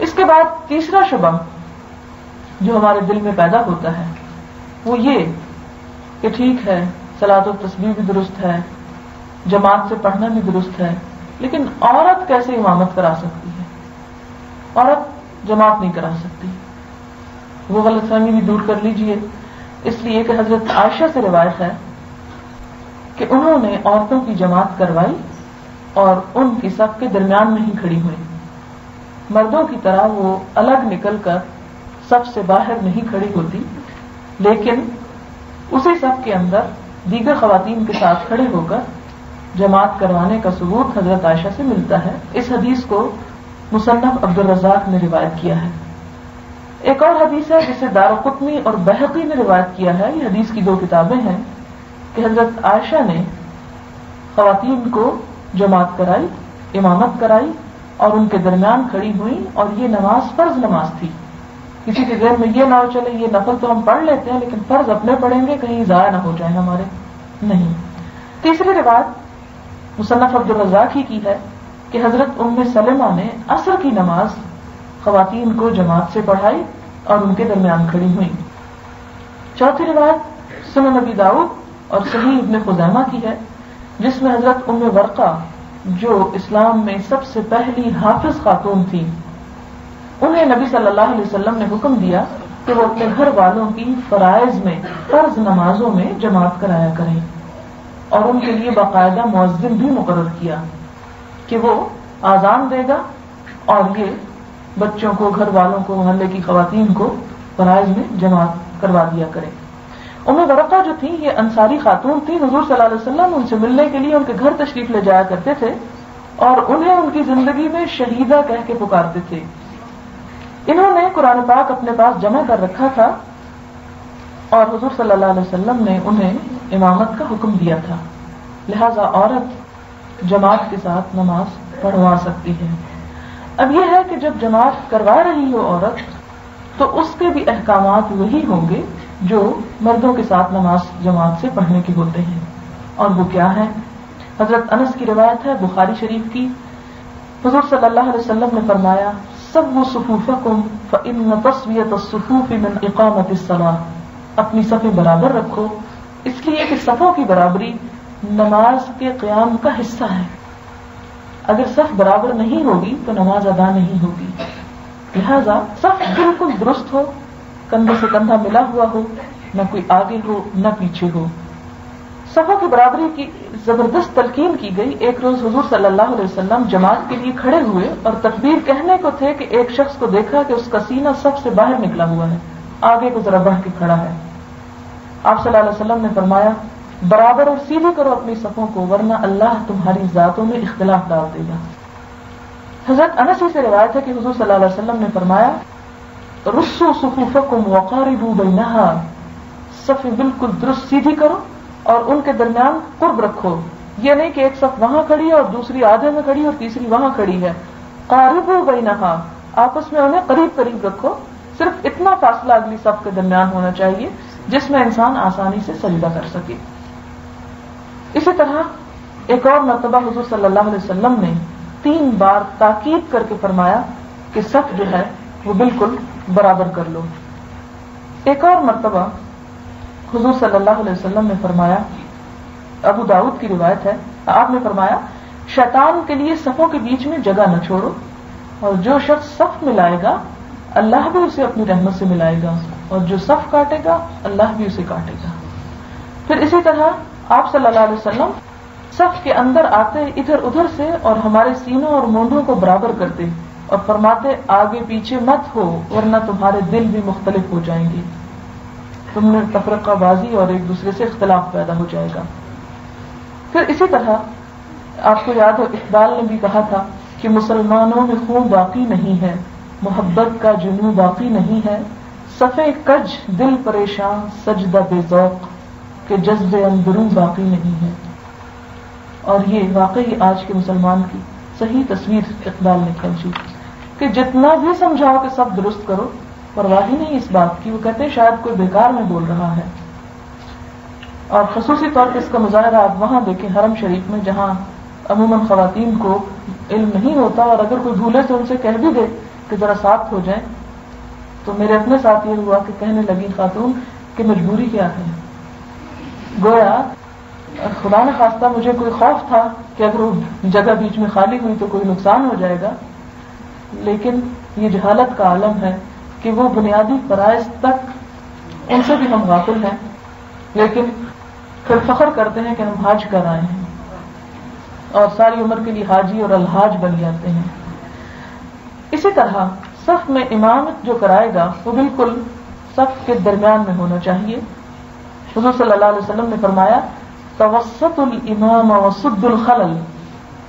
اس کے بعد تیسرا شبہ جو ہمارے دل میں پیدا ہوتا ہے وہ یہ کہ ٹھیک ہے صلاۃ و تسبیح بھی درست ہے، جماعت سے پڑھنا بھی درست ہے، لیکن عورت کیسے امامت کرا سکتی ہے؟ عورت جماعت نہیں کرا سکتی. وہ غلط فہمی بھی دور کر لیجئے، اس لیے کہ حضرت عائشہ سے روایت ہے کہ انہوں نے عورتوں کی جماعت کروائی اور ان کی صف کے درمیان میں ہی کھڑی ہوئی. مردوں کی طرح وہ الگ نکل کر صف سے باہر نہیں کھڑی ہوتی، لیکن اسی صف کے اندر دیگر خواتین کے ساتھ کھڑے ہو کر جماعت کروانے کا ثبوت حضرت عائشہ سے ملتا ہے. اس حدیث کو مصنف عبدالرزاق نے روایت کیا ہے. ایک اور حدیث ہے جسے دارقطنی اور بہقی نے روایت کیا ہے، یہ حدیث کی 2 کتابیں ہیں، کہ حضرت عائشہ نے خواتین کو جماعت کرائی، امامت کرائی اور ان کے درمیان کھڑی ہوئی، اور یہ نماز فرض نماز تھی. کسی کے ذہن میں یہ نہ ہو چلے یہ نفل تو ہم پڑھ لیتے ہیں لیکن فرض اپنے پڑھیں گے کہیں ضائع نہ ہو جائیں ہمارے، نہیں. تیسری روایت مصنف عبدالرزاق ہی کی ہے کہ حضرت ام سلمہ نے عصر کی نماز خواتین کو جماعت سے پڑھائی اور ان کے درمیان کھڑی ہوئی. چوتھی روایت سنن نبی داؤد اور صحیح ابن خزیمہ کی ہے، جس میں حضرت ام ورقہ جو اسلام میں سب سے پہلی حافظ خاتون تھی، انہیں نبی صلی اللہ علیہ وسلم نے حکم دیا کہ وہ اپنے گھر والوں کی فرائض میں فرض نمازوں میں جماعت کرایا کریں، اور ان کے لیے باقاعدہ مؤذن بھی مقرر کیا کہ وہ اذان دے گا اور یہ بچوں کو، گھر والوں کو، محلے کی خواتین کو فرائض میں جماعت کروا دیا کریں. ام ورقہ جو تھی یہ انصاری خاتون تھی، حضور صلی اللہ علیہ وسلم ان سے ملنے کے لیے ان کے گھر تشریف لے جایا کرتے تھے اور انہیں ان کی زندگی میں شہیدہ کہہ کے پکارتے تھے. انہوں نے قرآن پاک اپنے پاس جمع کر رکھا تھا اور حضور صلی اللہ علیہ وسلم نے انہیں امامت کا حکم دیا تھا، لہذا عورت جماعت کے ساتھ نماز پڑھوا سکتی ہے. اب یہ ہے کہ جب جماعت کروا رہی ہو عورت تو اس کے بھی احکامات وہی ہوں گے جو مردوں کے ساتھ نماز جماعت سے پڑھنے کے ہوتے ہیں. اور وہ کیا ہے؟ حضرت انس کی روایت ہے بخاری شریف کی، حضور صلی اللہ علیہ وسلم نے فرمایا سووا صفوفکم فإن تسویۃ الصفوف من اقامۃ الصلاۃ، اپنی صفیں برابر رکھو، اس لیے کہ صفوں کی برابری نماز کے قیام کا حصہ ہے. اگر صف برابر نہیں ہوگی تو نماز ادا نہیں ہوگی. لہذا صف بالکل درست ہو، کندھے سے کندھا ملا ہوا ہو، نہ کوئی آگے ہو نہ پیچھے ہو. صفوں کی برابری کی زبردست تلقین کی گئی. ایک روز حضور صلی اللہ علیہ وسلم جماعت کے لیے کھڑے ہوئے اور تکبیر کہنے کو تھے کہ ایک شخص کو دیکھا کہ اس کا سینہ صف سے باہر نکلا ہوا ہے، آگے کو ذرا بڑھ کے کھڑا ہے. آپ صلی اللہ علیہ وسلم نے فرمایا برابر اور سیدھی کرو اپنی صفوں کو ورنہ اللہ تمہاری ذاتوں میں اختلاف ڈال دے گا. حضرت انس سے روایت ہے کہ حضور صلی اللہ علیہ وسلم نے فرمایا رسوا صفوفکم وقاربوا بینہا، صفیں بالکل درست سیدھی کرو اور ان کے درمیان قرب رکھو. یہ نہیں کہ ایک صف وہاں کھڑی ہے اور دوسری آدھے میں کھڑی اور تیسری وہاں کھڑی ہے. قاربوا بینہا، آپس میں انہیں قریب قریب رکھو، صرف اتنا فاصلہ اگلی صف کے درمیان ہونا چاہیے جس میں انسان آسانی سے سجدہ کر سکے. اسی طرح ایک اور مرتبہ حضور صلی اللہ علیہ وسلم نے 3 بار تاکید کر کے فرمایا کہ صف جو ہے وہ بالکل برابر کر لو. ایک اور مرتبہ حضور صلی اللہ علیہ وسلم نے فرمایا، ابو داؤد کی روایت ہے، آپ نے فرمایا شیطان کے لیے صفوں کے بیچ میں جگہ نہ چھوڑو، اور جو شخص صف ملائے گا اللہ بھی اسے اپنی رحمت سے ملائے گا، اور جو صف کاٹے گا اللہ بھی اسے کاٹے گا. پھر اسی طرح آپ صلی اللہ علیہ وسلم صف کے اندر آتے ادھر ادھر سے اور ہمارے سینوں اور مونڈوں کو برابر کرتے اور فرماتے آگے پیچھے مت ہو ورنہ تمہارے دل بھی مختلف ہو جائیں گے، تم نے تفرقہ بازی اور ایک دوسرے سے اختلاف پیدا ہو جائے گا. پھر اسی طرح آپ کو یاد ہو اقبال نے بھی کہا تھا کہ مسلمانوں میں خون باقی نہیں ہے، محبت کا جنون باقی نہیں ہے، صفے کج دل پریشان سجدہ بے ذوق کہ جذب اندرون باقی نہیں ہے. اور یہ واقعی آج کے مسلمان کی صحیح تصویر اقبال نے کھینچی کہ جتنا بھی سمجھاؤ کہ سب درست کرو پرواہ ہی نہیں اس بات کی. وہ کہتے ہیں شاید کوئی بیکار میں بول رہا ہے. اور خصوصی طور پر اس کا مظاہرہ آپ وہاں دیکھیں حرم شریف میں جہاں عموماً خواتین کو علم نہیں ہوتا اور اگر کوئی بھولے تو ان سے کہہ بھی دے کہ ذرا ساتھ ہو جائیں. تو میرے اپنے ساتھ یہ ہوا کہ کہنے لگی خاتون کہ مجبوری کیا ہے. گویا خدا نہ خواستہ مجھے کوئی خوف تھا کہ اگر وہ جگہ بیچ میں خالی ہوئی تو کوئی نقصان ہو جائے گا، لیکن یہ جہالت کا عالم ہے کہ وہ بنیادی فرائض تک ان سے بھی ہم غافل ہیں، لیکن پھر فخر کرتے ہیں کہ ہم حج کر آئے ہیں اور ساری عمر کے لیے حاجی اور الحاج بن جاتے ہیں. اسی طرح صف میں امام جو کرائے گا وہ بالکل صف کے درمیان میں ہونا چاہیے. حضور صلی اللہ علیہ وسلم نے فرمایا توسط الامام وسد الخلل،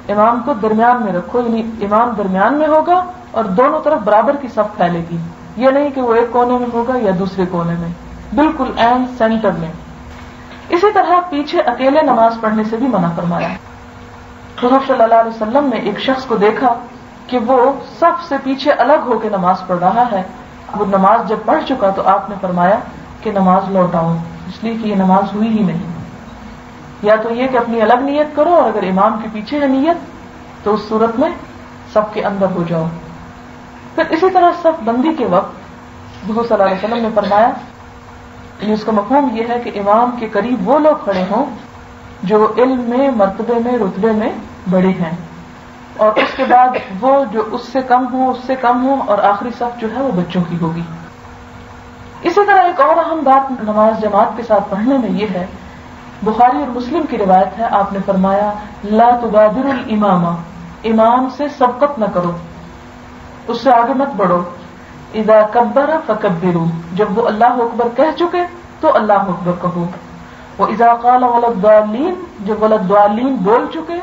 امام کو درمیان میں رکھو، یعنی امام درمیان میں ہوگا اور دونوں طرف برابر کی صف پھیلے گی. یہ نہیں کہ وہ ایک کونے میں ہوگا یا دوسرے کونے میں، بالکل عین سینٹر میں. اسی طرح پیچھے اکیلے نماز پڑھنے سے بھی منع فرمایا. حضور صلی اللہ علیہ وسلم نے ایک شخص کو دیکھا کہ وہ صف سے پیچھے الگ ہو کے نماز پڑھ رہا ہے. وہ نماز جب پڑھ چکا تو آپ نے فرمایا کہ نماز لوٹاؤ، اس لیے کہ یہ نماز ہوئی ہی نہیں. یا تو یہ کہ اپنی الگ نیت کرو، اور اگر امام کے پیچھے ہے نیت تو اس صورت میں صف کے اندر ہو جاؤ. پھر اسی طرح صف بندی کے وقت حضور صلی اللہ علیہ وسلم نے فرمایا، یعنی اس کا مفہوم یہ ہے کہ امام کے قریب وہ لوگ کھڑے ہوں جو علم میں، مرتبے میں، رتبے میں بڑے ہیں، اور اس کے بعد وہ جو اس سے کم ہوں، اس سے کم ہوں، اور آخری صف جو ہے وہ بچوں کی ہوگی. اسی طرح ایک اور اہم بات نماز جماعت کے ساتھ پڑھنے میں یہ ہے، بخاری اور مسلم کی روایت ہے، آپ نے فرمایا لا تبادر الامام، امام سے سبقت نہ کرو، اس سے آگے مت بڑھو. اذا کبر فکبروا، جب وہ اللہ اکبر کہہ چکے تو اللہ اکبر کہو. واذا قال ولا الضالین، جب ولا الضالین بول چکے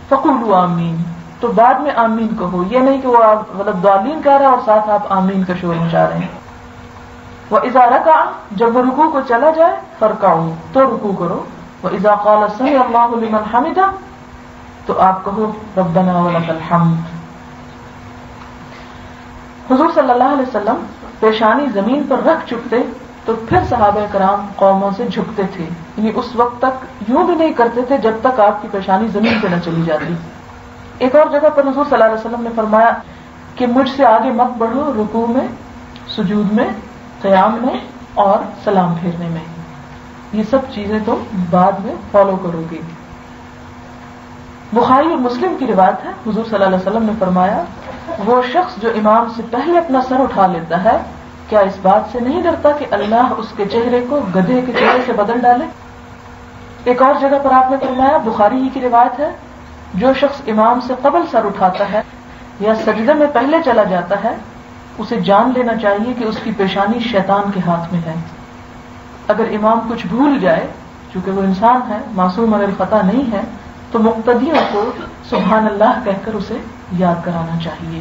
فقولوا آمین، تو بعد میں آمین کہو. یہ نہیں کہ وہ ولا الضالین کہہ رہا اور ساتھ آپ آمین کا شور مچا رہے ہیں. وَإِذَا رَكَعَ، جب وہ رکوع کو چلا جائے فَارْكَعُوا، تو رکوع کرو. وَإِذَا قَالَ سَمِعَ اللَّهُ لِمَنْ حَمِدَهُ، تو آپ کہو رَبَّنَا وَلَكَ الْحَمْدُ. حضور صلی اللہ علیہ وسلم پیشانی زمین پر رکھ چکتے تو پھر صحابہ کرام قوموں سے جھکتے تھے، یعنی اس وقت تک یوں بھی نہیں کرتے تھے جب تک آپ کی پیشانی زمین پہ نہ چلی جاتی. ایک اور جگہ پر حضور صلی اللہ علیہ وسلم نے فرمایا کہ مجھ سے آگے مت بڑھو رکوع میں، سجود میں، قیام میں اور سلام پھیرنے میں. یہ سب چیزیں تم بعد میں فالو کرو گے. بخاری اور مسلم کی روایت ہے، حضور صلی اللہ علیہ وسلم نے فرمایا وہ شخص جو امام سے پہلے اپنا سر اٹھا لیتا ہے کیا اس بات سے نہیں ڈرتا کہ اللہ اس کے چہرے کو گدھے کے چہرے سے بدل ڈالے. ایک اور جگہ پر آپ نے فرمایا، بخاری ہی کی روایت ہے، جو شخص امام سے قبل سر اٹھاتا ہے یا سجدے میں پہلے چلا جاتا ہے اسے جان لینا چاہیے کہ اس کی پیشانی شیطان کے ہاتھ میں ہے. اگر امام کچھ بھول جائے، چونکہ وہ انسان ہے، معصوم اگر خطا نہیں ہے، تو مقتدیوں کو سبحان اللہ کہہ کر اسے یاد کرانا چاہیے.